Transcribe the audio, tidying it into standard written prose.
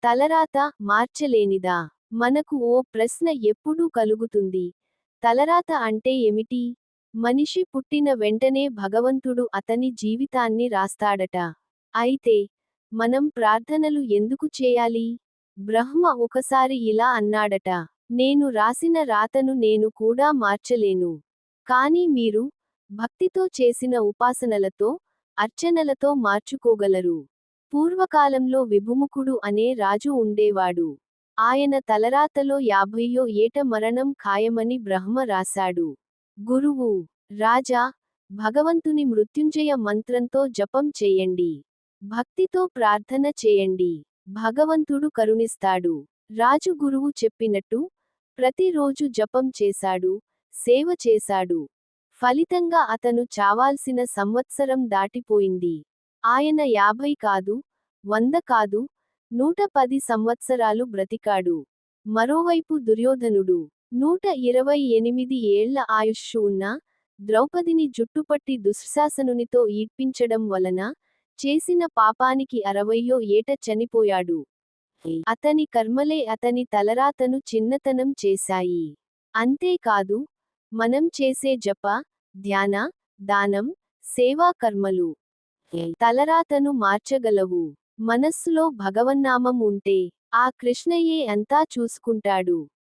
తలరాత మార్చలేనిదా? మనకు ఓ ప్రశ్న ఎప్పుడూ కలుగుతుంది. తలరాత అంటే ఏమిటి? మనిషి పుట్టిన వెంటనే భగవంతుడు అతని జీవితాన్ని రాస్తాడట. అయితే, మనం ప్రార్థనలు ఎందుకు చేయాలి? బ్రహ్మ ఒకసారి ఇలా అన్నాడట. నేను రాసిన రాతను నేను కూడా మార్చలేను. కానీ మీరు, భక్తితో చేసిన ఉపాసనలతో, అర్చనలతో మార్చుకోగలరు. పూర్వకాలంలో విభుముఖుడు అనే రాజు ఉండేవాడు. ఆయన తలరాతలో 50వ ఏట మరణం ఖాయమని బ్రహ్మ రాశాడు. గురువు, రాజా, భగవంతుని మృత్యుంజయ మంత్రంతో జపం చేయండి. భక్తితో ప్రార్థన చేయండి. భగవంతుడు కరుణిస్తాడు. రాజు గురువు చెప్పినట్టు ప్రతిరోజు జపం చేశాడు, సేవ చేశాడు. ఫలితంగా అతను చావాల్సిన సంవత్సరం దాటిపోయింది. ఆయన 50 కాదు, 100 కాదు, 110 సంవత్సరాలు బ్రతికాడు. మరోవైపు దుర్యోధనుడు 128 ఏళ్ల ఆయుష్షు ఉన్న ద్రౌపదిని జుట్టుపట్టి దుశ్శాసనునితో ఈడ్పించడం వలన చేసిన పాపానికి 60వ ఏట చనిపోయాడు. అతని కర్మలే అతని తలరాతను చిన్నతనం చేశాయి. అంతేకాదు, మనం చేసే జప, ధ్యాన, దానం, సేవా కర్మలు తలరాతను మార్చగలవు. మనస్సులో భగవన్నామం ఉంటే, ఆ కృష్ణయే అంతా చూసుకుంటాడు.